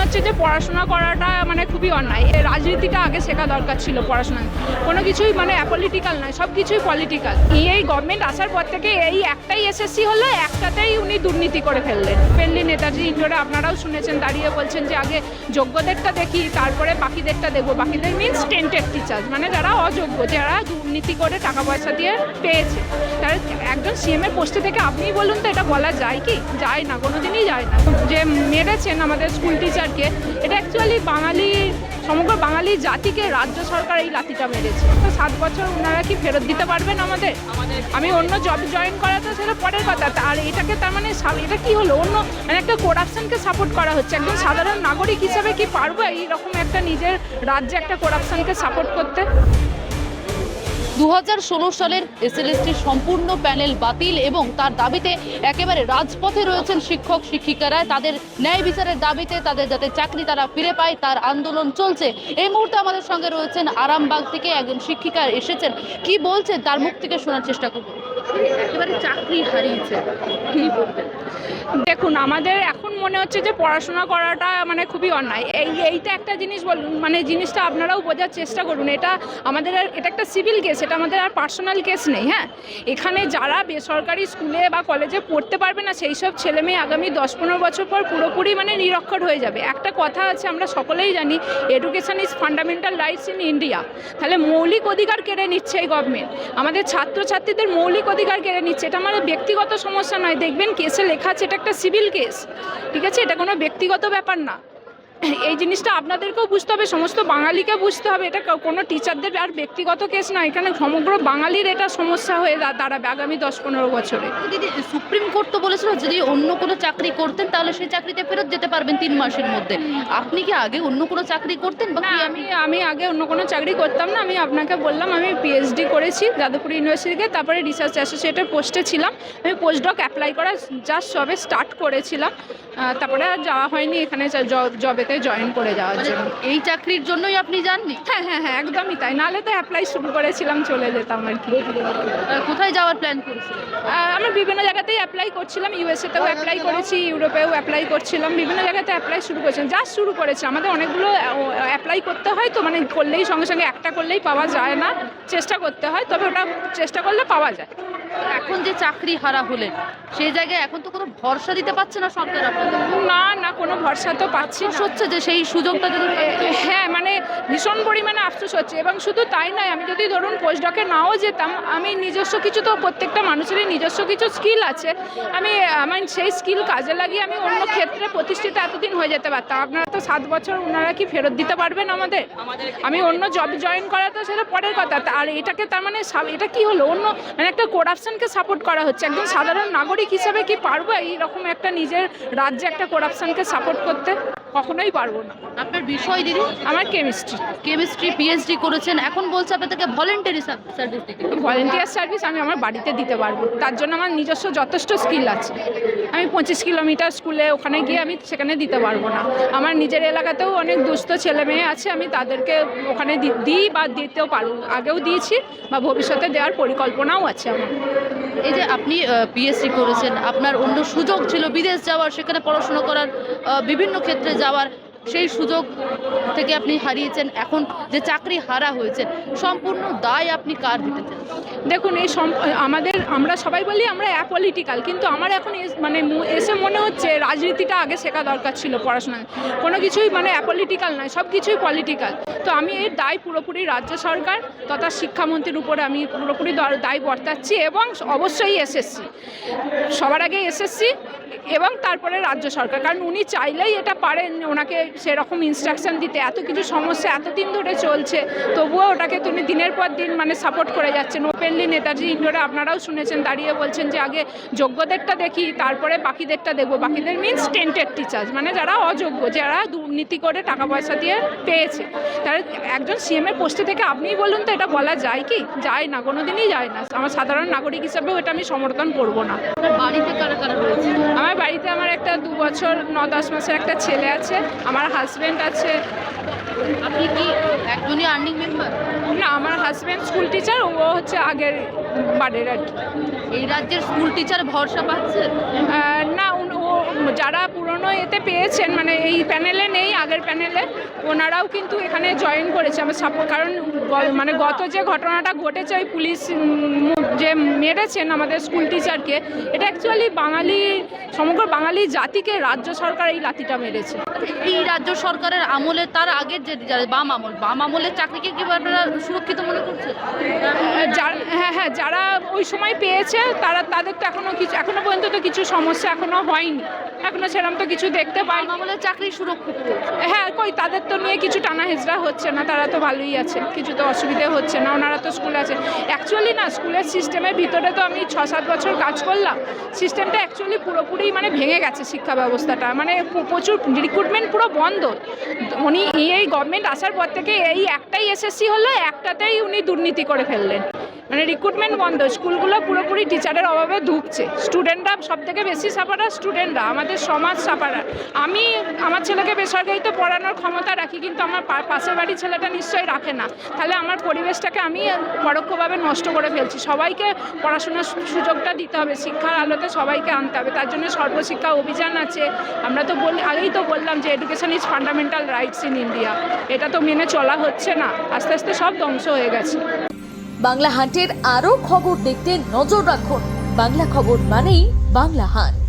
হচ্ছে যে পড়াশোনা করাটা মানে খুবই অন্যায়। রাজনীতিটা আগে শেখা দরকার ছিল। পড়াশোনা কোনো কিছুই মানে অ্যাপলিটিক্যাল নয়, সব কিছুই পলিটিক্যাল। এই গভর্নমেন্ট আসার পর থেকে এই একটাই এসএসসি হলো, একটাতেই উনি দুর্নীতি করে ফেললেন। ওপেনলি নেতাজি ইন্ডোরে আপনারাও শুনেছেন, দাঁড়িয়ে বলছেন যে আগে যোগ্যদেরটা দেখি, তারপরে বাকিদেরটা দেখবো। বাকিদের মিনস টেন্টেড টিচার্স, মানে যারা অযোগ্য, যারা দুর্নীতি করে টাকা পয়সা দিয়ে পেয়েছে। তার একজন সিএমের পোস্টে থেকে আপনি বলুন তো, এটা বলা যায় কি? যায় না, কোনোদিনই যায় না। যে মেরেছেন আমাদের স্কুল টিচারকে, এটা অ্যাকচুয়ালি সমগ্র বাঙালি জাতিকে রাজ্য সরকার এই লাঠিটা মেরেছে। তো 7 বছর ওনারা কি ফেরত দিতে পারবেন আমাদের? আমি অন্য জব জয়েন করা তো সেটা পরের কথা। আর এটাকে তার মানে এটা কি হলো? অন্য মানে একটা করাপশনকে সাপোর্ট করা হচ্ছে। একজন সাধারণ নাগরিক হিসাবে কি পারবো এইরকম একটা নিজের রাজ্যে একটা করাপশনকে সাপোর্ট করতে? 2016 সালের এসএলএসটির সম্পূর্ণ প্যানেল বাতিল এবং তার দাবিতে একেবারে রাজপথে রয়েছেন শিক্ষক শিক্ষিকারা। তাদের ন্যায় বিচারের দাবিতে তাদের যাতে চাকরি তারা ফিরে পায় তার আন্দোলন চলছে। এই মুহূর্তে আমাদের সঙ্গে রয়েছেন আরামবাগ থেকে একজন শিক্ষিকা এসেছেন, কি বলছেন তার মুখ থেকে শোনার চেষ্টা করব। একেবারে চাকরি হারিয়েছে, কি বলবেন? দেখুন, আমাদের এখন মনে হচ্ছে যে পড়াশোনা করাটা মানে খুবই অন্যায়। এইটা একটা জিনিস বলুন, মানে জিনিসটা আপনারাও বোঝার চেষ্টা করুন। এটা আমাদের এটা একটা সিভিল কেস, এটা আমাদের আর পার্সোনাল কেস নেই। হ্যাঁ, এখানে যারা বেসরকারি স্কুলে বা কলেজে পড়তে পারবে না, সেই সব ছেলে মেয়ে আগামী 10-15 বছর পর পুরোপুরি মানে নিরক্ষর হয়ে যাবে। একটা কথা আছে, আমরা সকলেই জানি, education is fundamental rights in India. তাহলে মৌলিক অধিকার কেড়ে নিচ্ছে এই গভর্নমেন্ট, আমাদের ছাত্রছাত্রীদের মৌলিক অধিকার কেড়ে নিচ্ছে। এটা আমাদের ব্যক্তিগত সমস্যা নয়, দেখবেন কেসে লেখা আছে এটা একটা সিভিল কেস, ঠিক আছে? এটা কোনো ব্যক্তিগত ব্যাপার না। এই জিনিসটা আপনাদেরকেও বুঝতে হবে, সমস্ত বাঙালিকে বুঝতে হবে। এটা কোনো টিচারদের আর ব্যক্তিগত কেস না, এখানে সমগ্র বাঙালির এটা সমস্যা হয়ে দাঁড়াবে আগামী 10-15 বছরে। দিদি, সুপ্রিম কোর্ট তো বলেছিল যদি অন্য কোনো চাকরি করতেন তাহলে সেই চাকরিতে ফেরত যেতে পারবেন 3 মাসের মধ্যে। আপনি কি আগে অন্য কোনো চাকরি করতেন? না, আমি আগে অন্য কোনো চাকরি করতাম না। আমি আপনাকে বললাম আমি পিএইচডি করেছি যাদবপুর ইউনিভার্সিটিতে, তারপরে রিসার্চ অ্যাসোসিয়েটের পোস্টে ছিলাম। আমি পোস্টডক অ্যাপ্লাই করা জাস্ট সবে স্টার্ট করেছিলাম, তারপরে আর যাওয়া হয়নি এখানে জবেতে জয়েন করে যাওয়ার জন্য। এই চাকরির জন্যই আপনি যাননি? হ্যাঁ হ্যাঁ হ্যাঁ, একদমই তাই। নাহলে তো অ্যাপ্লাই শুরু করেছিলাম, চলে যেতাম আর কি। কোথায় যাওয়ার প্ল্যান করেছিলেন? আমি বিভিন্ন জায়গাতেই অ্যাপ্লাই করছিলাম, ইউএসএতেও অ্যাপ্লাই করেছি, ইউরোপেও অ্যাপ্লাই করছিলাম, বিভিন্ন জায়গাতে অ্যাপ্লাই শুরু করেছিলাম, জাস্ট শুরু করেছি। আমাদের অনেকগুলো অ্যাপ্লাই করতে হয়, তো মানে করলেই সঙ্গে সঙ্গে একটা করলেই পাওয়া যায় না, চেষ্টা করতে হয়, তবে ওটা চেষ্টা করলে পাওয়া যায়। এখন যে চাকরি হারা হলেন সেই জায়গায় এখন তো কোনো ভরসা দিতে পারছে না সরকার আপনাদের? না, কোনো ভরসা তো পাচ্ছি না। হচ্ছে যে সেই সুযোগটা যদি হ্যাঁ, মানে ভীষণ পরিমাণে আফসোস হচ্ছে। এবং শুধু তাই নয়, আমি যদি ধরুন পোস্টডকে নাও যেতাম, আমি নিজস্ব কিছু, তো প্রত্যেকটা মানুষেরই নিজস্ব কিছু স্কিল আছে, আমার সেই স্কিল কাজে লাগিয়ে আমি অন্য ক্ষেত্রে প্রতিষ্ঠিত এতদিন হয়ে যেতে পারতাম। আপনারা তো 7 বছর ওনারা কি ফেরত দিতে পারবেন আমাদের? আমি অন্য জব জয়েন করা তো সেটা পরের কথা। আর এটাকে তার মানে এটা কি হলো? অন্য মানে একটা করাপশনকে সাপোর্ট করা হচ্ছে। একজন সাধারণ নাগরিক হিসাবে কি পারবো এইরকম একটা নিজের রাজ্যে একটা করাপশনকে সাপোর্ট করতে? কখনোই পারবো না। আপনার বিষয় দিদি? আমার কেমিস্ট্রি পিএইচডি করেছেন, এখন বলছে আপনাদেরকে ভলেন্টারি সার্ভিস দিতে। ভলেন্টিয়ার সার্ভিস আমি আমার বাড়িতে দিতে পারবো, তার জন্য আমার নিজস্ব যথেষ্ট স্কিল আছে। আমি 25 কিলোমিটার স্কুলে ওখানে গিয়ে আমি সেখানে দিতে পারবো না। আমার নিজের এলাকাতেও অনেক দুস্থ ছেলে মেয়ে আছে, আমি তাদেরকে ওখানে দিই বা দিতেও পারবো, আগেও দিয়েছি বা ভবিষ্যতে দেওয়ার পরিকল্পনাও আছে আমার। এই যে আপনি পিএইচডি করেছেন, আপনার অন্য সুযোগ ছিল বিদেশ যাওয়ার, সেখানে পড়াশোনা করার, বিভিন্ন ক্ষেত্রে যাওয়ার, সেই সুযোগ থেকে আপনি হারিয়েছেন। এখন যে চাকরি হারা হয়েছে, সম্পূর্ণ দায় আপনি কার দিতে চান? দেখুন, আমরা সবাই বলি আমরা অ্যাপলিটিক্যাল, কিন্তু আমার এখন এসে মনে হচ্ছে রাজনীতিটা আগে শেখা দরকার ছিল। পড়াশোনায় কোনো কিছুই মানে অ্যাপলিটিক্যাল নয়, সব কিছুই পলিটিক্যাল। তো আমি এর দায় পুরোপুরি রাজ্য সরকার তথা শিক্ষামন্ত্রীর উপরে আমি পুরোপুরি দায় বর্তাচ্ছি, এবং অবশ্যই এসএসসি, সবার আগে এসএসসি এবং তারপরে রাজ্য সরকার। কারণ উনি চাইলেই এটা পারেন, ওনাকে সেরকম ইনস্ট্রাকশন দিতে। এত কিছু সমস্যা এতদিন ধরে চলছে, তবুও ওটাকে তিনি দিনের পর দিন মানে সাপোর্ট করে যাচ্ছেন। ওপেনলি নেতাজি ইন্ডোরে আপনারাও শুনেছেন, দাঁড়িয়ে বলছেন যে আগে যোগ্যদেরটা দেখি, তারপরে বাকিদেরটা দেখবো। বাকিদের মিনস টেন্টেড টিচার্স, মানে যারা অযোগ্য, যারা দুর্নীতি করে টাকা পয়সা দিয়ে পেয়েছে। তার একজন সিএমের পোস্টে থেকে আপনিই বলুন তো, এটা বলা যায় কি? যায় না, কোনোদিনই যায় না। আমার সাধারণ নাগরিক হিসাবেও এটা আমি সমর্থন করবো না। বাড়িতে কারা কারা রয়েছে? আমার বাড়িতে আমার একটা 2 বছর 9-10 মাসের একটা ছেলে আছে, আমার হাজব্যান্ড আছে। আপনি কি একজনই আর্নিং মেম্বার? না, আমার হাজব্যান্ড স্কুল টিচার, ও হচ্ছে আগের বাড়ির আর কি। এই রাজ্যের স্কুল টিচার ভরসা পাচ্ছে না, যারা পুরনো এতে পেয়েছেন, মানে এই প্যানেলে নেই, আগের প্যানেলে ওনারাও কিন্তু এখানে জয়েন করেছে। আমার সাপোর্ট, কারণ মানে গত যে ঘটনাটা ঘটেছে ওই পুলিশ যে মেরেছেন আমাদের স্কুল টিচারকে, এটা অ্যাকচুয়ালি সমগ্র বাঙালি জাতিকে রাজ্য সরকার এই লাথিটা মেরেছে। এই রাজ্য সরকারের আমলে তার আগের যে বাম আমলের চাকরিকে কি আপনারা সুরক্ষিত মনে করছে? হ্যাঁ, যারা ওই সময় পেয়েছে তাদের তো এখনো পর্যন্ত তো কিছু সমস্যা এখনো হয়নি, এখনো সেরকম তো কিছু দেখতে পাই। বাম আমলের চাকরি সুরক্ষিত। হ্যাঁ, তাদের তো নিয়ে কিছু টানা হেঁচড়া হচ্ছে না, তারা তো ভালোই আছে, কিছু তো অসুবিধে হচ্ছে না, ওনারা তো স্কুলে আছে। অ্যাকচুয়ালি না, স্কুলের সিস্টেমের ভিতরে তো আমি 6-7 বছর কাজ করলাম, সিস্টেমটা অ্যাকচুয়ালি পুরোপুরি মানে ভেঙে গেছে শিক্ষা ব্যবস্থাটা, মানে প্রচুর রিক্রুটমেন্ট পুরো বন্ধ। এই গভর্নমেন্ট আসার পর থেকে এই একটাই এসএসসি হলো, একটাতেই উনি দুর্নীতি করে ফেললেন, মানে রিক্রুটমেন্ট বন্ধ, স্কুলগুলো পুরোপুরি টিচারের অভাবে ধুঁকছে, স্টুডেন্টরা সব থেকে বেশি সাফারার, স্টুডেন্টরা, আমাদের সমাজ সাফারার। আমি আমার ছেলেকে বেসরকারিতে পড়ানোর ক্ষমতা রাখি, কিন্তু আমার পাশের বাড়ির ছেলেটা নিশ্চয়ই রাখে না, তাহলে আমার পরিবেশটাকে আমি পরোক্ষভাবে নষ্ট করে ফেলছি। সবাইকে পড়াশোনার সুযোগটা দিতে হবে, শিক্ষার আলোতে সবাইকে আনতে হবে, তার জন্য সর্বশিক্ষা অভিযান আছে। আমরা তো আগেই তো বললাম যে education is fundamental rights in India, এটা তো মেনে চলা হচ্ছে না, আস্তে আস্তে সব ধ্বংস হয়ে গেছে। বাংলা হান্টের আরও খবর দেখতে নজর রাখুন। বাংলা খবর মানেই বাংলা হান্ট।